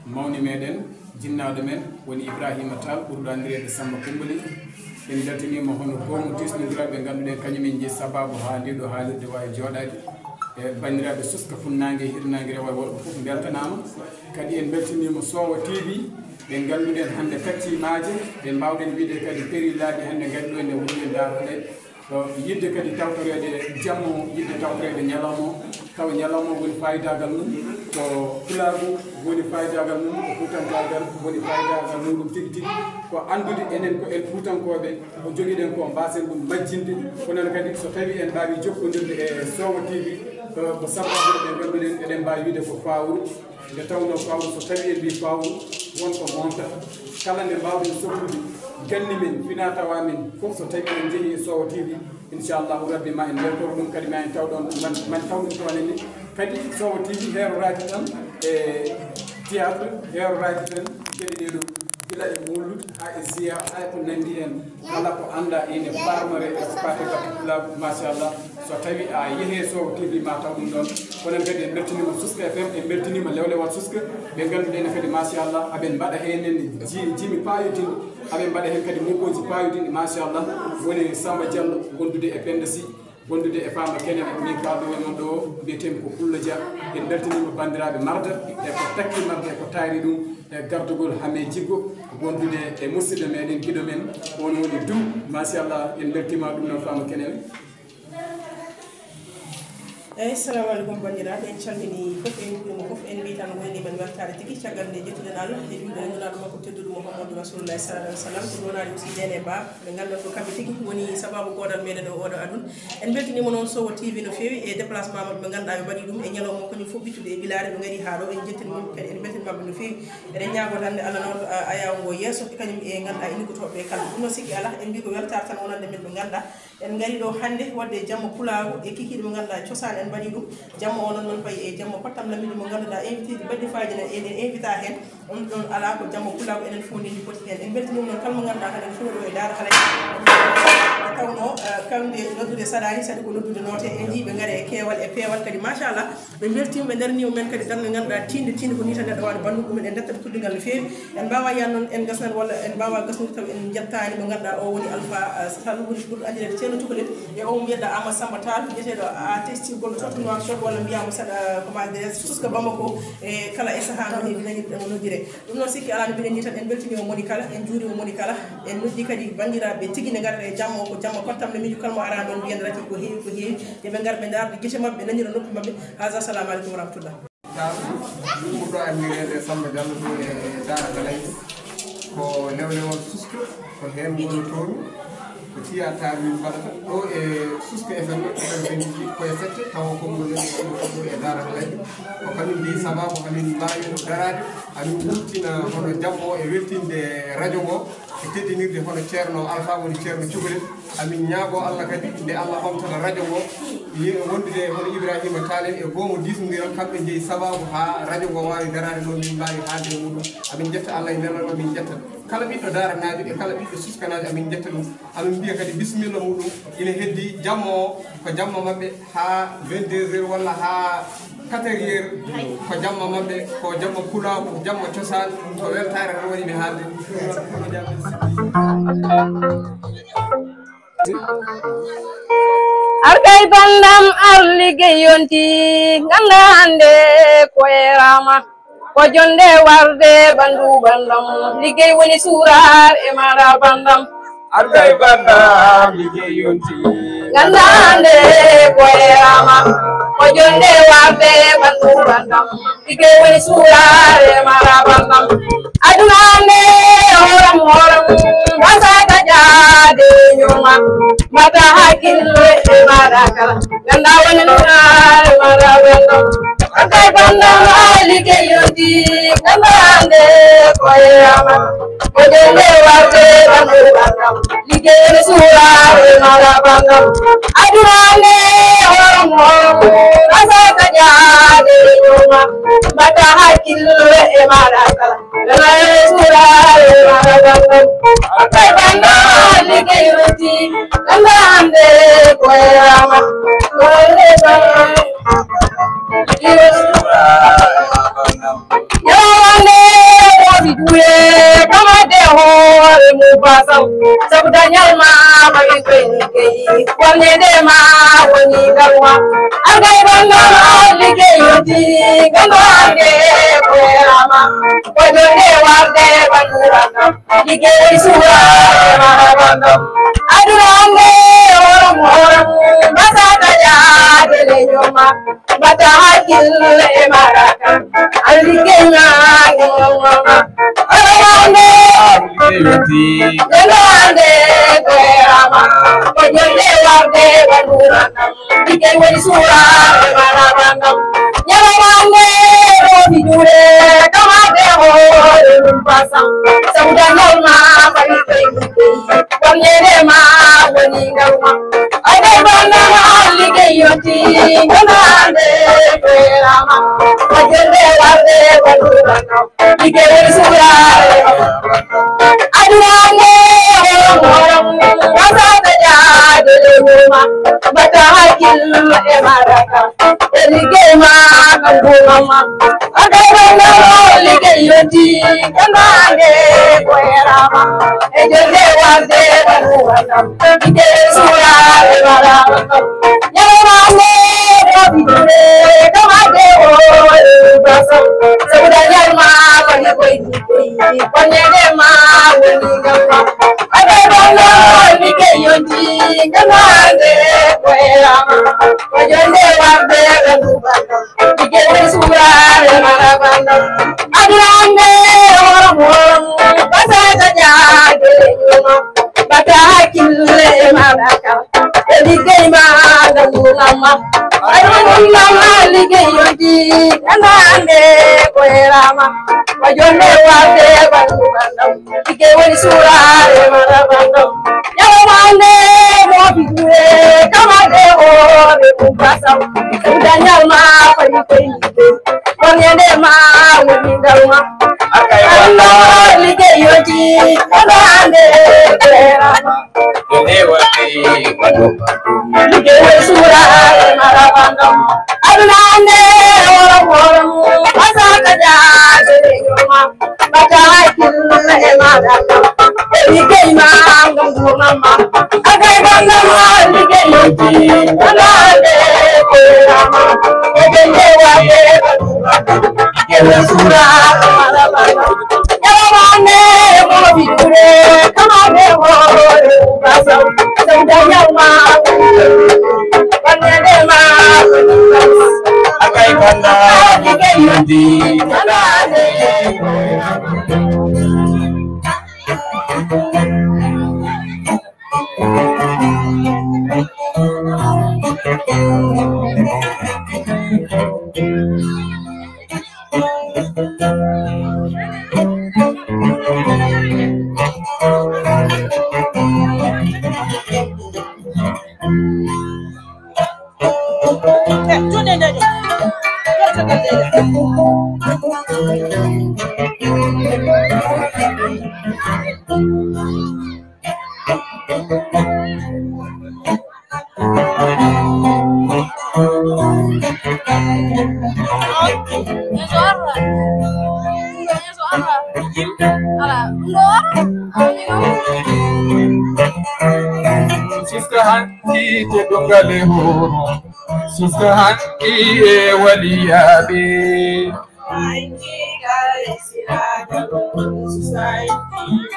mawni meɗen jinnaɗo men woni Ibrahima Tall ɓurɗo andirede Samba Kumbali en jaltinima hono gomo tisnodiraɓe ganduɗen kañumen ji sababu ha ndiɗo haalirde wawi joɗade e bandiraɓe suska funnague hirnague rewa worɓe foof beltanama kadi en beltinima Sowo TV ɓe ganduɗen hande kaccimaje ɓe mbawɗen wiide kadi périllaji hande gandi ɗo ne woni darɗe yidde kadi tawtorede jammo yidde tawtorede ñalawma taw ñalawma woni fayidagal mum ko pulagu woni fayidagal mum ko fuutankagal woni fayidagal muɗum tigui tigui ko andude enen ko en fuutankoɓe ko joguiɗen ko mbasen ɗum majjinde konon kadi so tawi en mbawi jokkodirde e Sowo TV ko sababu ɓe ganduɗen eɗen mbawi wiide ko fawru nde tawno fawru so tawi en mbi fawru wonko monta kala nde mbawɗen sokkude ganni men fina tawa men fof so tawi en jeehi e Sowo TV inchallahu rabbi ma en weltoro ɗum kadi ma en tawɗon man taw ɗum toonenne kadi Sowo TV heeroraji tan e théâtre heeroraji tan gueɗe ɗeɗo gila e mullude ha e siya hay ko nandi hen kala ko anda ene farmare e fate particular machallah so tawi a yeehe Sowo TV ma taw ɗum ɗon konon kadi en beltinima Suska FM en beltinima lewlewal Suska ɓe ganduɗen kadi machallah aɓen mbaɗa henen jimi payodini aɓen mbaɗa hen kadi muggoji payodini machallah woni Samba Diallo gondude e Penda Sy gondude e Fama Kene min kaldo wonnon ɗo mbiyetemi ko Pullo Dia en beltinima bandiraɓe marda e ko takki marda e ko taari ɗum e gardugol Hame Jiggo gondude e musidɗo meɗen guiɗo men on woni Dum machallah en beltima ɗum noon Fama Kene assalamu alaikum bandiraɓe en calmini fof en ɗum fof en mbi tan woni men weltare tigui caggal nde jettuɗen Allah e juuɗe ndunaɗo makko tedduɗo Mouhamadou Rasulullahi sallallahu alaihi wasallam ɗum wonani aussi dene ba ɓe ganduɗa ɗo kamɓe tigui woni sababu godal meɗen o oɗo aduna en beltinima noon Sowo TV no fewi e déplacement mabɓe ɓe ganduɗa ɓe mbaɗi ɗum e ñalawma kañum fof ɓittude e bilare ɓe gaari ha ɗo en jettinimɓe kadi en beltin mabɓe no fewi eɗen ñagoto hande Allah nawɗo ayaw ngo yesso kañum e ganduɗa e liggotoɓe kala ɗum no sikki ala en mbi ko weltare tan wonande men ɓe ganduɗa en gaari ɗo hande wadde jamma pulago e kikiɗe mo ganduɗa cosaan en mbaɗi ɗum jamma o noon noon fayi e jamma pottam lamini mo ganduɗa invité ji baɗɗi faji enen invita hen on ɗon ala ko jamma pulago enen fondiji poti hen en beltinima noon kalmo ganduɗa kadi fuɗo ɗo e Daara Halay tawno kamde noddude saɗani saɗi ko noddude noote en jiiɓe gaare e keewal e peewal kadi machallah ɓe beltima ɓe darnima men kadi darde ganduɗa tinde ko ni tan neɗɗo wawde bandu ɗumen en dettaɓe tuddigal no fewi en mbawa yan noon en gasnan walla en mbawa gasnude taw en jettani mo ganduɗa o woni Alpha Sall woni ɓurɗo andirede ceerno cukalel e o mbiyeɗa Amadou Samba Tall biyeteɗo a testigol totte noir shot walla mbiyamo saɗa comment Suska Bamako e kala e saaha no heewi nani ɗemo noddire ɗum noon sikki ala no mbiɗen ni tan en beltinima moni kala en juurima moni kala en noddi kadi bandiraɓe tigui ne garata e jamma o ko jamma pottam le miijo kalmo ara ɗon mbiyen radio ko heewi yoɓe gar ɓe darde guite mabɓe nanira noppi mabɓe haga assalamu aleykum wa rahmatullah ɓurɗo andirede Samba Diallo ɗo e Daara Halay ko lewlewol Suska ko hen woni toon ko tiyata min mbaɗata ɗo e Suska FM ji koye sette tawa konngol ɗo e Daara Halay ko kañum mbi sababu hamin mbawi darade amin wurtina hono jammo e weltinde radio ngo e teddinirde hono ceerno Alpha woni ceerno cukalel amin ñaago Allah kadi nde Allah ɓamtata radio ngo wondude hono Ibrahima Tall e goomo disnodiral kamɓe jeeyi sababu ha radio ngo wawi darade ɗo min mbawi haalde e muɗum amin jetta Allah e nelano min jetta kala ɓiɗɗo daranajo e kala ɓiɗɗo suskanajo amin jetta ɗum amin mbiya kadi bisimilla muɗum ina heddi jamma o ko jamma mabɓe ha 22 heures walla ha 4 heures ko jamma mabɓe ko jamma pulaw ko jamma cosaan ko weltare tan woni mi haalde arkay bandam ar liggey yonti ganda hande koyerama ko jonde warde bandu bandam liggey woni surar e mara bandam arkay bandam liggey yonti gandande koyama ko jonde warde bandu bandam ike woni surare marabandam adunande horam wasaka jade nyuma mata hakille marakala ganda woni nurare marabandam akay bandam alike yodi gandande koyama ko jonde warde bandu bandam ike woni surare marabandam adunande horam wasaka jade nyuma mata hakille marakala ganda surare marabandam akay bandam like yodi gandande koyama Yawande bidue kama de hor mubasam sabdanyal ma bagi penike wonye de ma woni galwa agay banga like yodi gandande koyama wajone warde banduranga like sura marabanda adurande horam basata ya de nyoma bata hakil maraka alikenya ngoma ayande yande koyama wajone warde banduranga like woni sura marabanda yawande bidure kama de hor pasam sabdanyal ma bagi penike wonye ma woni galma ade banda like yoti gandande koyama wajende warde banduranga like woni sura adunande horam wasaka jade nyuma bata hakil maraka like ma ganduma ade banda like yoti gandande koyama ejende warde banduranga like sura maraka yawande bidure kama de hor basam sabdanyal ma bagi penike wonye de ma woni galwa ade banda like yodi gandande koyama wajende warde banduranga like woni sura marabanda adunande horam basaka jade nyuma bata hakille maraka like ma gandulama adunama like yodi gandande koyama wajone warde banduranga like woni sura marabanda yawande bidure kama de hor mubasam sabdanyal ma bagi penike wonye de ma woni galma akay banda like yodi gandande koyama de warde like woni sura marabanda adunande horam wasaka jade nyuma bata hakille maraka like ma ganduma akay banda like yodi gandande koyama ejende warde banduranga like woni sura marabanda yawande bidure kama de hor basam sabdanyal ma wonye de ma akay banda like yodi gandande Sister Hanki te dongale horo, Sister Hanki e waliyabe.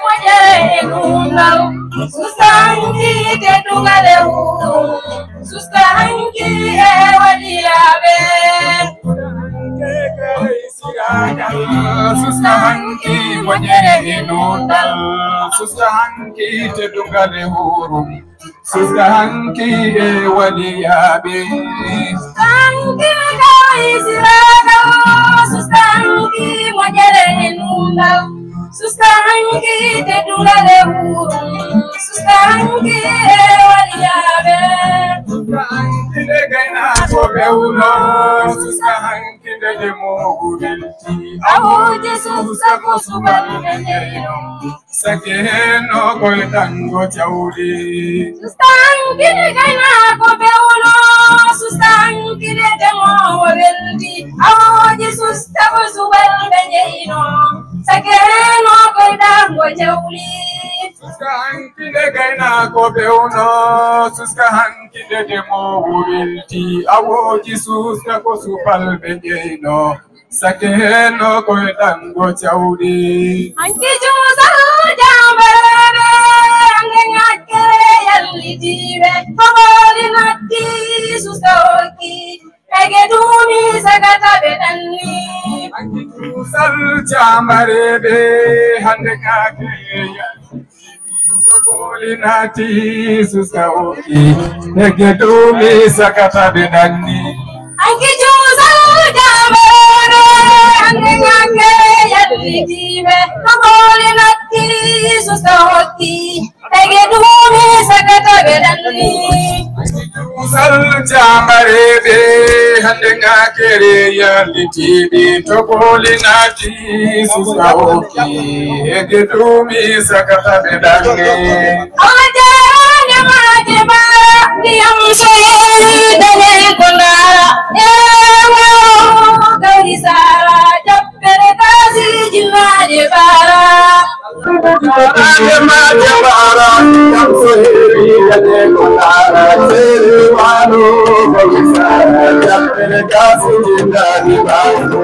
Moje enungal susta hanki te dungale huru susta hanki e waliyabe susta hanki monyere hinundal susta hanki te dungale huru susta hanki e waliyabe hanki kaisiraga susta hanki monyere hinundal susta hanki te dungale huru susta hanki e waliyabe susta hanki de gaina ko bewulo susta hanki de mo gurelti awo Jesus ko subal ngeyo sakeno ko tango chawri susta hanki de gaina ko bewulo susta hanki de mo welti awo Jesus ko subal ngeyo sakeno ko tango chawri susta hanki de gaina ko bewulo susta hanki de mo gurelti awo Jesus ko subal ngeyo sakeno ko tango chawri anki jusa jambere angengake yallidibe famoli natti sustoki ege dumi sagata bedanni anki sal chamarebe hande kake Polinati sustoki ege dumi sagata bedanni anki jusa jambere angengake yallidibe famoli natti sustoki ege dumi sagata bedanni sal chamarebe hande ngakere yalitibi topolinati sustoki ege dumi sagata bedanni Ajane majeba diam soyeli dane kondara ewa garisara jappere kasi jimane bara Ade majabara kamsoheri ade kondara seri wano balisara jappere kasi jindani bano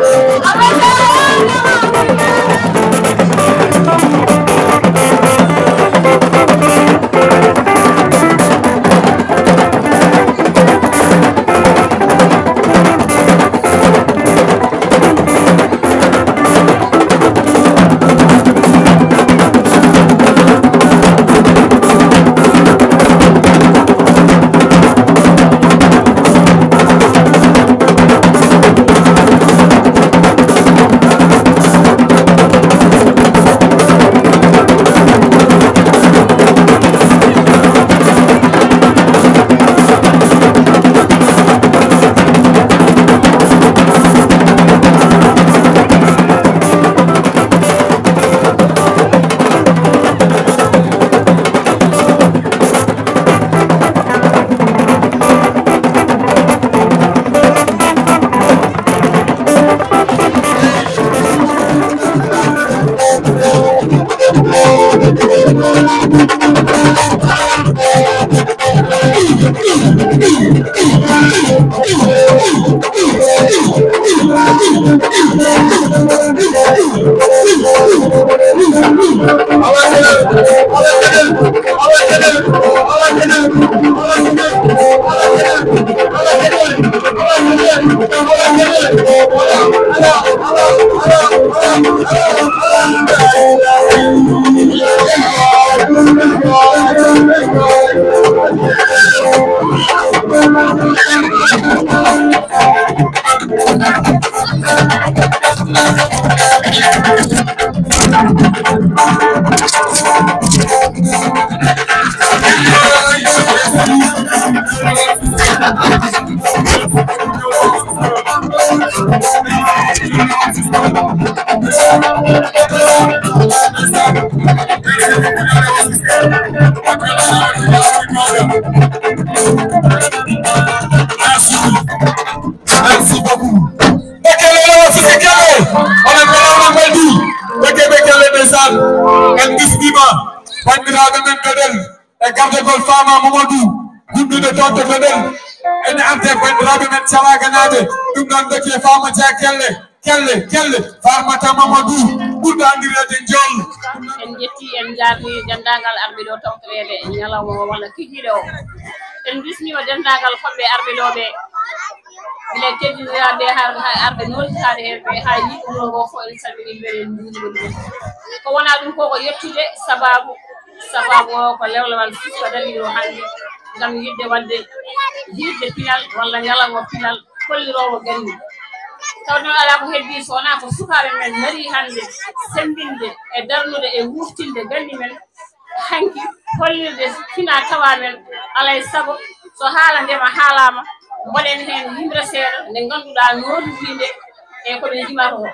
Merci beaucoup. En bisdima bandiraɓe men gaɗel e gardegol fama Mamadou guddude toon to gaɗel ene ante bandiraɓe men calaganaɓe ɗum noon doki fama dia kelle Farmata Mamadou guddandirede jol en jetti en jarni dendagal arbiɗo tawtorede ñalawma walla kikiɗe o en bismima dendagal fobɓe arbiɗoɓe bile teddiniraɓe ha arɓe noltade heɓe ha yiɗumo ngo fo en salminiɓe en juuriɓe ɗumen ko wona ɗum koko yettude sababu o ko lewlewal fisko dalilo hande ngam yidde wadde hirde pinal walla ñalawma pinal kollirowo gandi taw noon ala ko heddi so wona ko sukaɓe men nari hande sembinde e darnude e wuftinde gandi men hanki hollirde fina tawa men alay saago so haala ndema haalama mboɗen hen yimre seeɗa nde ganduɗa nodidinde e koɓe jimata o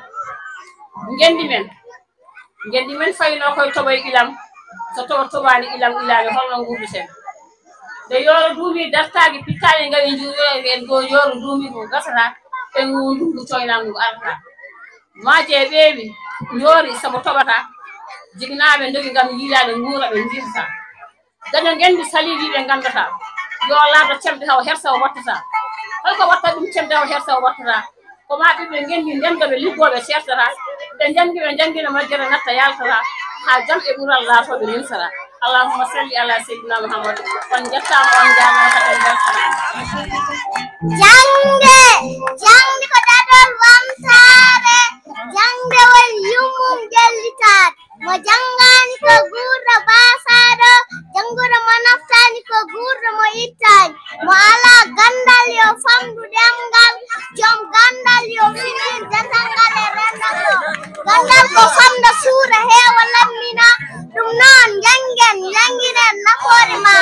gendi men fayno koye toɓoye ilam so toɓani ilam ilani holno guurduten nde yooro duumi dartaki pittaɗe gawi juuren go yooro duumi ko gasata e ngundu coynangu arta maaje ɓeewi yoori sabu toɓata jignaɓe dogi gam yiilade nguura ɓe jirta daño gendi salidiɓe gandata yo laata cemde taw hersa o wattata holko watta ɗum cemde taw hersa o wattata ko ma ɓiɓɓe gendi ndemdoɓe liggoɓe sertata ɓe jangguino majjere natta yaltata ha jam e ɓuural laatoɓe nimsata allahumma salli ala seydina muhammad on jettama on jamata kaden jangde ko dadol wamtare jangdewol yummum jellitade mo jangani ko gurdo basaɗo jangudo mo naftani ko gurdo mo ittani mo ala gandal yo famdu demgal joom gandal yo finir datangal e rendato gandal ko famda suura heewa lammina ɗum noon janginen nafoore ma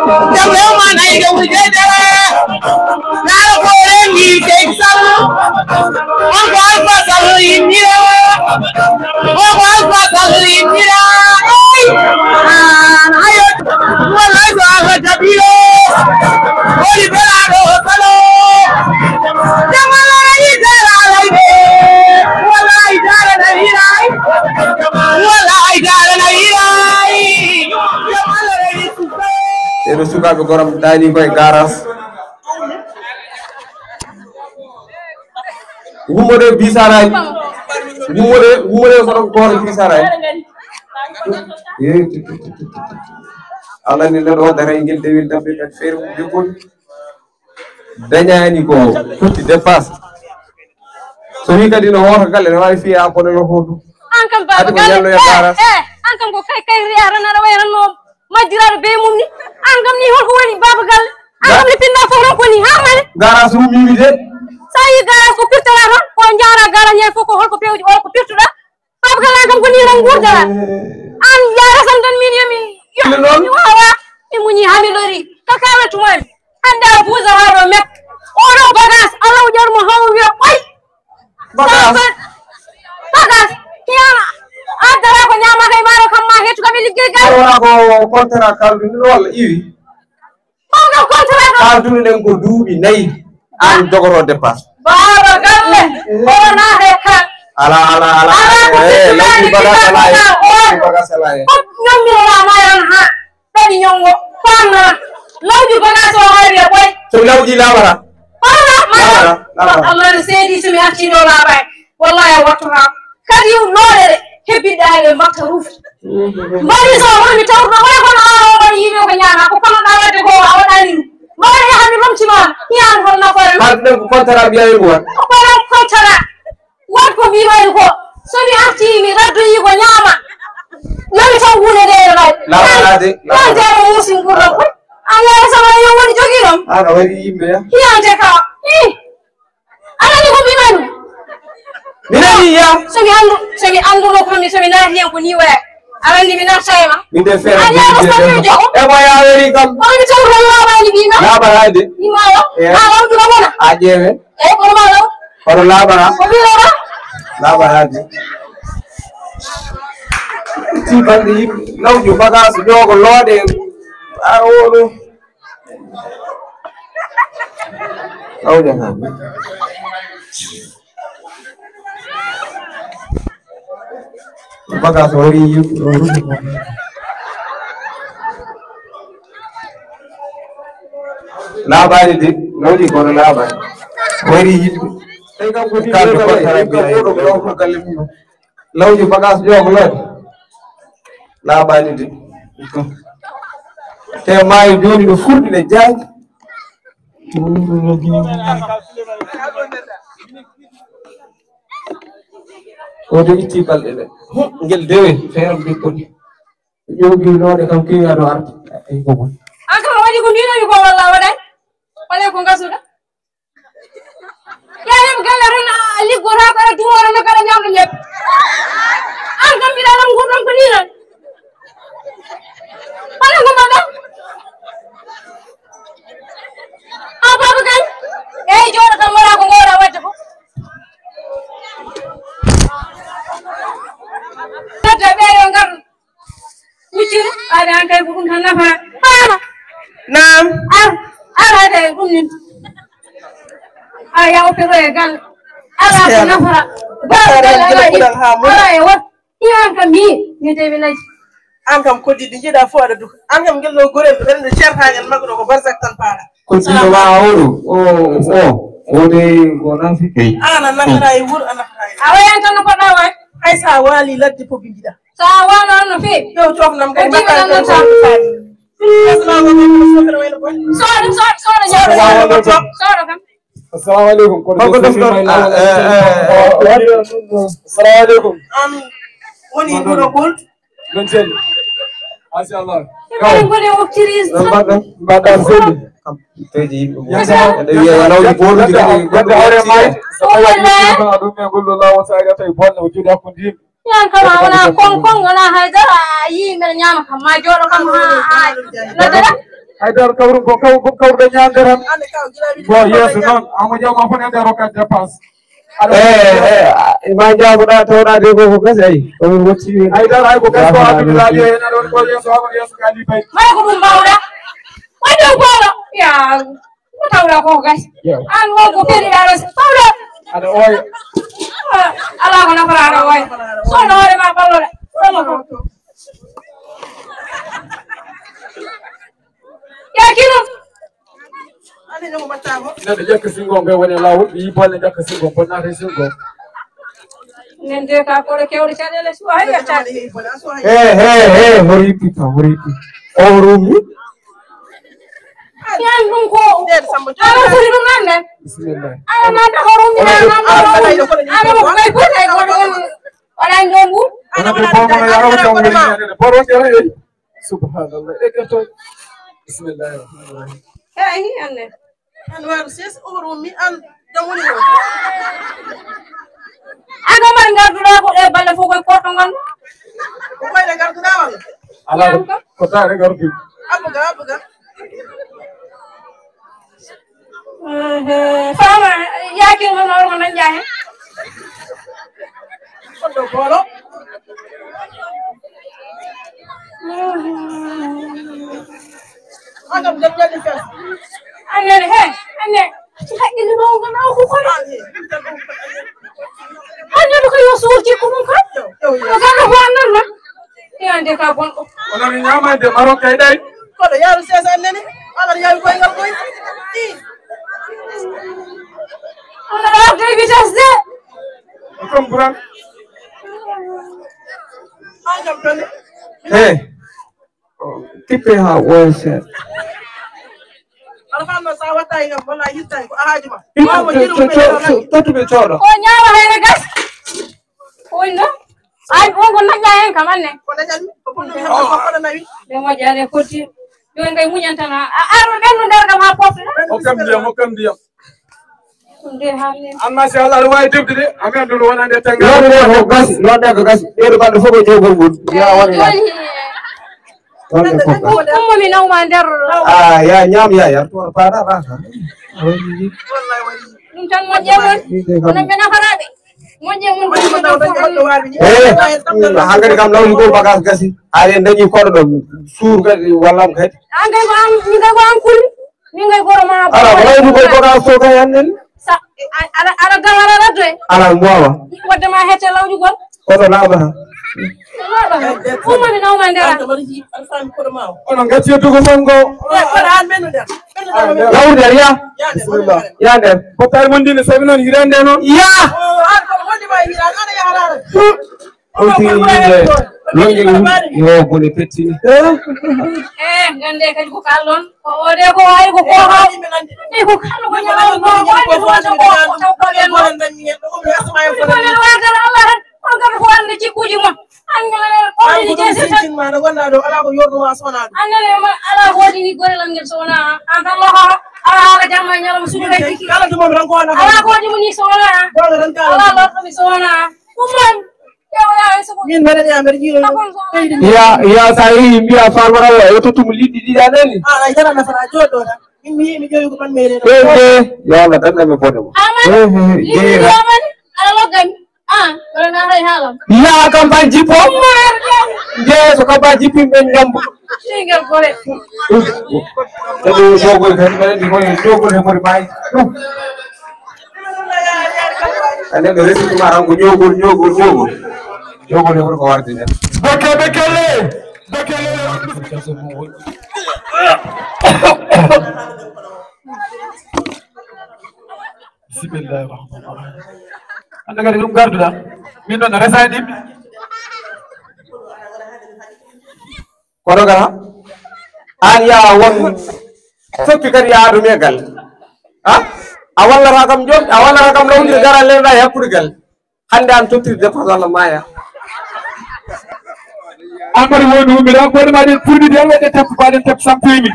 Jamle man ay ga wuje dara na ko rengi ke sal on ko alfa sal indira on ko alfa sal indira ayo wallahi so aga jabilo oli belado salo jamala ay dara lay wallahi dara na hirai wallahi dara na hirai jamala ay eɗo sukaɓe goram daani koye garas wummode bisaraji wummode kono goto bisaraji Allah ni neɗo waddata e guel dewel damɓe kadi feere mum jokkol dañani ko fotti dépasse so wi kadi no hoota galle ne wawi fiya kono no hotu an kam baba galle an kam ko kay riyata naɗa wayranno majjiraɗo be mum ni an kam ni holko woni baba galle an kam ni pinna fof ron ko ni hamane garas rumimi de sa yi garas ko pirtata toon ko jara garas ñay fof ko holko pewji wala ko pirtuɗa baba galle an kam ko ni tan gurdata an yarasam tan min yomi mi wawa mi muñi hami lori kakala tumani hande a buusa haɗo mek oɗo bagas allah jarmo haw wiya ɓoy bagas kiyama addara ko ñamata e maaro kam ma hettu kam e liggey gal wona ko contrat kalduɗen walla iwi on kam contrat kalduɗo ɗen ko duuɓi 4 an jogoto dépasse baba galle oɗo naate kal ala lawdi bagas ala e ñammirorama yan ha ɗaɗi ñongo fannana lawdi bagas o hayri e ɓoy somi lawdi labara Allah ne seedi somi accino laabay wallahi a wattata kadi loore ɗe hebbiɗaale mbatta rufti mbari so woni tawɗo way kono an woni yimɓe ko ñaama ko konoɗa wadde ko a waɗani ɗum mbari hami romtimama hiyan hol nafoore kalduɗen ko contrat mbiyayi ko wat kono contrat wat ko mbimani ko somi artimi raddoyi ko ñaama nami taw hunde nde labalade yantema musin gurɗo koy an yaya sama yo woni jogiɗom ana waɗi yimɓe ya hiyante ka anani ko mbimani minani ya somi anduno komi somi naati hen ko ni waya arandi mi nattayma min de feere e mo yaweri kam oni taw ko laabani mbima labarade imawo a lawduna mona a ƴeewe eyi kono ma law kono labara ko wirora labarade ti bande yimɓe lawdi bagage ñoogo looɗe a oɗo lawde ha bagage wari yimɓe laabani de lawdi kono laabani wari yimɓe kalde koɗo galle mum lawdi bagage ñoogo loode laabani de te maayo joni no furɗi ne jaaji oto itti balɗe ɗe ngel dewe feere bikkoni ƴogi noone kam kewi aɗo arde ay gogol an kam waɗi ko mbinomi ko walla waɗani wale ko gasuɗa yahem galle tan liggota ko aɗa dumoro no kaɗa ñamɗo ñebbe an kam mbiɗa lam gurdon ko ni tan wala ko mbaɗa a baba kay eyyi jooɗo kam wala ko gowɗa wadde ko tata ɓeeyo garɗo wuccire aade an kay ko ɗum tan nafata fama nam arade ɗum nin a yawtoro e galle ala ko nafata ala e wat iyan kam mi dewi nayi an kam koddiɗi jiiɗa fof aɗa duka an kam ngel ɗo gorel ɓerɗe ceertagal maggo ɗo ko barsak tan paɗa koddino ma oɗo ode ko nafi an a nafata e wuuro a nafata e a wayan tan no poɗɗa way hay sa waali ladde fof jiiɗa sa wano an no feewi yo cofnam kay jiɓaɗan noon sa soɗo kam assalamu alaikum ko defɗon assalamu alaikum an woni wuuro gold non celli machallah kaw gone woktiri mbaɗɗa selli teji yimɓe ɓe wiya lawdi boruji kadi goɗɗo hoore maayi ɗum e gollo lawol sa ari a tawi bonne o juuɗe hakkude yimɓe yan kama wona konkon wona haydara a yii mbeɗa ñaama kam ma jooɗo kam ha noddata haydara kawrum ko kawruɗo ñanderan bo yeeso noon amo jawma fo nede rokkat dépense ma jaabuɗa tawɗa de ko gasi ay komin gotti haydara hay ko gas ko abdoulaji hen aɗa waɗi ko yeeso hama yeeso ka li bay may ko ɗum mbawɗa waɗo goɗo ya ko tawɗa ko gasi an wo ko periɗaɗo tawɗa aɗa ooya ala ko nafaraɗo oya sono hoorema balloɗa ya kino neɗɗo ƴekka singo ngo woni lawol ɓe yi bolle ƴekka singo bonnata e singo nen de ka koɗo kewɗe caɗele suwa hay yettade hori yippi ta hori yippi o rumi yan ɗum ko ala sori ɗum nande bisimillah ala nanda ko rumi ana mo kay potay koɗo waɗani ɗon ɓuur onade bomono yarowo jam woni ñanede borwonde e subhanallah ekketo bisimillahi rahmani rahim eyi anne an waru ses o rumi an jam woni ɗo aga mbaɗa garduɗa ko ɗe balle fof koye korɗo ngal ko koyɗe garduɗa walla ala ko taare gardu abbuga fama yakima noon ko dañƴa hen koɗɗo boolo agam deb jalli fes annene he anne haqqille ɗo gona ko kono annene ko yo suurti ko mum kam o ganda fo annan noon yande ka gonɗo onon ñamande maron kay ɗay koɗo yaaru ses annene aɗa yaawi koyngal koy on aɗa arde vitesse de o comme buran agam tone tippe ha ɓooya seeɗa aɗa famno sa watta ngam walla yittani ko ahaji ma tottuɓe cooɗo o ñaama hene gas oyno ay on ko dañƴa hen kam anne ko dañanmi ko ponɗumi heɓa koɗo nawi ɓe moƴƴi ade kotti joni kay muñantana arɗo ɓendu nder kam ha poftuɗa hokkam ndiyam ɗum de hamni amma si Allah aɗa wawi defde de ami anduno wonande tanga lodde ko gasi lodde ko gasi ɓeeɗo ɓanɗo fof ko jewgol ngol ya woni ummo mi nawma nder ya ñaam ya yartoɗo paɗa raka ɗum tan moƴƴe mon onon ɓe nafaraɓe moƴƴe mon hankkadi kam nawni gol bagage gasi haade en dañi koɗo ɗo suur kadi wallam kadi an kay ko min kay ko an kulli min kay goro ma ala ko wayni koye bagage to kay annen sa aɗa gamara raddo e ala mbowa waddema hette lawƴu gol koɗo laaɓata ummo mi nawma ndera aɗa fami koɗo ma o onon gacci yettugo fongo koɗo an ɓennu nder law nder ya bisimillah ya nder pottare mon ndine sabi noon hirande noon ya an koɗo wondima e hiran aɗa yaharare on tiri yimɓe longue yo bone pettini gande kadi ko kallon o de ko wayi ko koha e ko kallo ko ñamal ko wayde wonde ko taw ko len golen dañi hen ɗo umi asma e ko len wadal Allah on kam ko ande cikkuji mon annene ko ni jesi tan ma no gonda ɗo ala ko yorduma sona ɗum annene ala hodini gorelam ngel sona an tan loho ala ala jamma ñalama sudu kay jiki kala dumam tan ko wana ala ko dimi ni sona goto tan kala ala lordo mi sona umman min mbeɗen ya mbeɗa jiiɗo ya sa yeehi mbiya farmara o e tottumo liɗɗi ɗiɗaneni ala jara nafata joɗɗo tan min mi yimi joyi ko pan meɗen yo Allah dandame bone mo amani ala loggami wala naata e haalam ya campagne jippo je so campagne jippin ɓen jambo singel gore eɗo jogol kadi mbeɗen koye jogol e mori maayi neɗɗo resituma tan ko ñogol jogol e woni ko warde nden bekele bisimillahi rahmani rahim ande kadi ɗum garduɗa min ɗon resani ɗimɓe kono gara an ya won soppi kadi yaadumi e galle a wallata kam jomɗi a wallata kam lawdiri garal lenɗa e hakkude galle hande an tottiri dépense Allah maya an kadi woni humɓeɗa koɗe maɗen purɗide en waɗe teppo mbaɗen teppo sampimi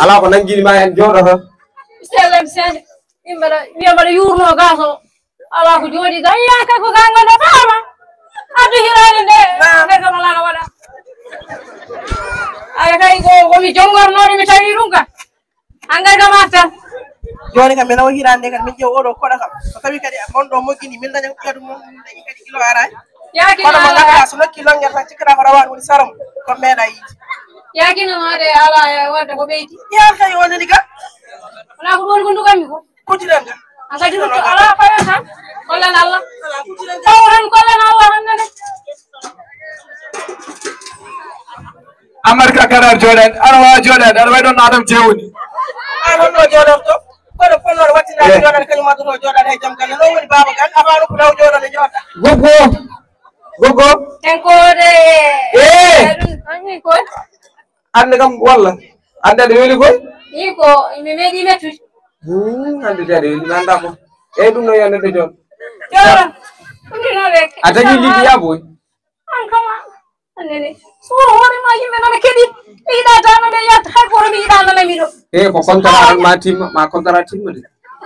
ala ko nanguinima hen jooɗoto sellem sede yimɓeɗa wiya mbaɗa yurno gas o ala ko jooɗi ga yaka ko ga ganda fama addu hirade nde ndegam alano waɗa Ay kay ko mi jongornoɗo mi tawi ɗum ka hangar kam arta joni kam mi nawa hirande kadi min ƴeew oɗo koɗa kam so tawi kadi gonɗo moggini min daña ƴeeɗu mum dañi kadi kilo arani kono mo ganduɗa so nokki longuel tan cikkata ko rawani woni sarom ko meeɗa yiide yakinamade ala wadde ko ɓeyti yaa kay wonani ga wona ko ɗon ko ndugami ko kutiren ga a kadi ala fawen tan kollen allah taw tan kollen allah hannene Amarka karar joɗan aɗa wawa joɗade aɗa wawi ɗon adam jewoni an honno joɗorto kono fonnoɗo wattinade joɗade kañum adduto joɗade hay jaam galle no woni baba gal afano ko law joɗade joɗa Gogo tenkode ɗum koy ande kam walla ande aɗa weeli koy ni ko mi meeɗi mettude ande de aɗa weeli mi anda ko eyyi ɗum noon yandede jon joɗon ɗumɗinoɓe a tagui liggi yaboy an kama annene suuro hoorema yimɓe nana keɗi mi yiɗa tanode yatta hay goto mi yiɗa nanami ɗo e ko contrat ma timma ma contrat timma de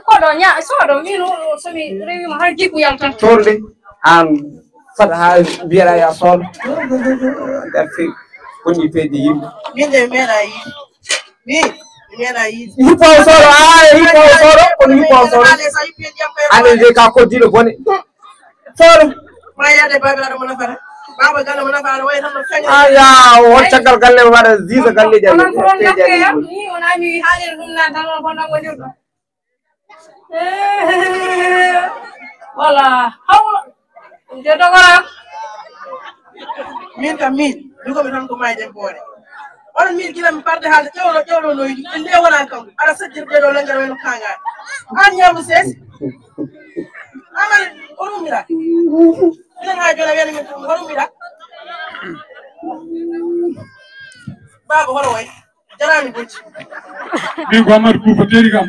koɗo ña soɗo min somi rewima hay jiɓɓuyam tan torde an fat ha mbiyeɗa ya sood nder fi woni peeji yimɓe min de mi meeɗa yiide mi meeɗa yiide hippo soɗo hippo soɗo kono hippo soɗo ande de ka koddiɗo bone soɗo ma yiyade babiraɗo mo nafata baba galle mo nafata wayi tan no feña aya won caggal galle waɗa disa galleji onon ko ɗon gakkeyam ni wona mi haalino ɗum nan tan on fonnan woni ɗo wala hawla ɗum de dogoram min kam min dugomi tan ko mayden boore onon min gila mi parde haalde ƴewɗo noydi en nde wona kam aɗa sajjirde ɗo lenngel wayno kangaɗe an ñamdu seesi amane o rumira inen ha joni a wiyani min o rumira baba hono way jarani bocci min ko Amadou Koufa teeri kam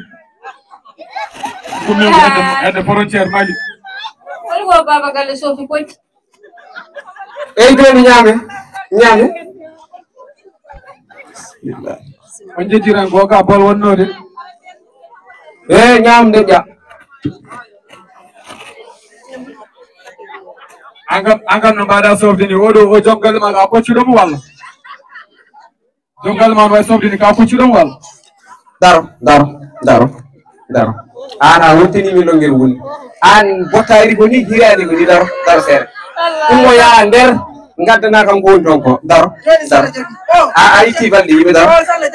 ɗum hedde frontiére Mali woni ko baba galle sofi poƴƴi eyyi joni ñaame on jejjiran ko ka bol wonnode e ñamde ƴa an kam no mbaɗa sofde ni oɗo o joggal ma ka koccuɗomo walla joggal ma no way sofde ni ka koccuɗomo walla daro an a wontinimi longel woni an bottari ko ni hirani ko ni daro seeɗa ɗum mo yaa nder gaddana kam ko woni toon ko daro a itti balɗe yimɓe daro ala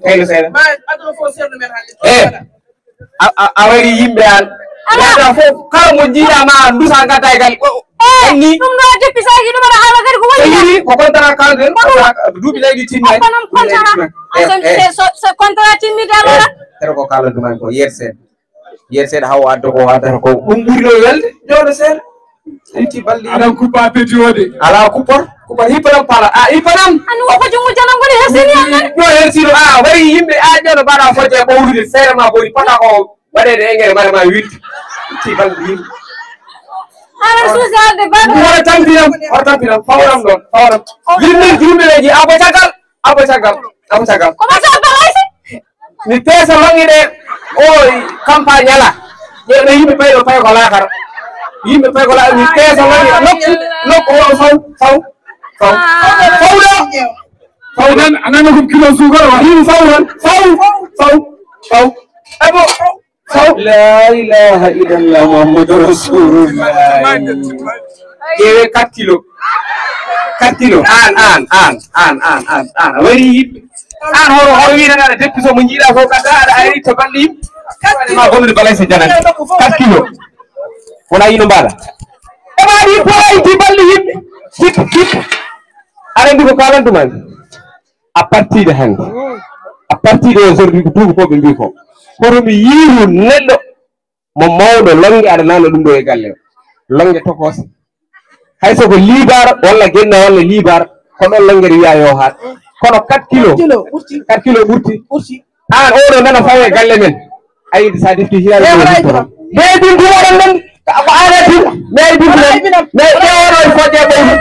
teylo seeɗa a wari yimɓe an yata fof kala mo jiiɗama dusa gadda e gal ni ɗum ɗo deppisaki ɗum aɗa haala kadi ko woni ko contrat kalden duuɓi leydi timmay onom contrat contrat timmide alora tere ko kalanduman ko yer seeɗa haw adda ko addata ko ɗum ɓurino welde jooɗo seeɗa itti balɗe aɗan kuppa petiode ala kuppor hippanam pala a hippanam ani woko jungo janam goni hersini annane yo hersino a wari yimɓe a ƴewno mbaɗa fodde e ɓowlude seeɗa ma boni pata ko waɗede engrais mbaɗa ma wirde itti balɗe yimɓe aɗa suusi alde wara tampinam fawram ɗon fawram yimɓeji abo caggal koma sabalaysi mi peesa longi ɗe o campagne ala ƴeewɗo yimɓe ɓeyɗo pay ko lakara yimɓe pay ko lakara mi peesa longi nokku o fawɗo anana kom kilo sugar wa yim faw ebo la ilaha illallah muhammadu rasulullah ƴeewe 4 kilo an wari yimɓe an hono wiɗan aɗa deppiso mo jiiɗa ko gadda aɗa ari to balɗe yimɓe ma bonnude balayse janani 4 kilo wona yino mbaɗa e maɗi poyti balɗe yimɓe kip aɗa andi ko kalantuman a partir de hande a partir de aujourd'hui ko tuuko ɓe mbi ko koto mi yiiru neɗɗo mo mawɗo longue aɗa nanna ɗum ɗo e galle o longue tokose hay soko libar walla genna walla libar ko ɗon longuere wiya yo haat kono 4 kilo ɓurti an oɗo nana fawe galle men ayide sa defti hirade ɓe bintu waɗan nan ko anati mais bintu mais ƴewono e fodde ɓeydu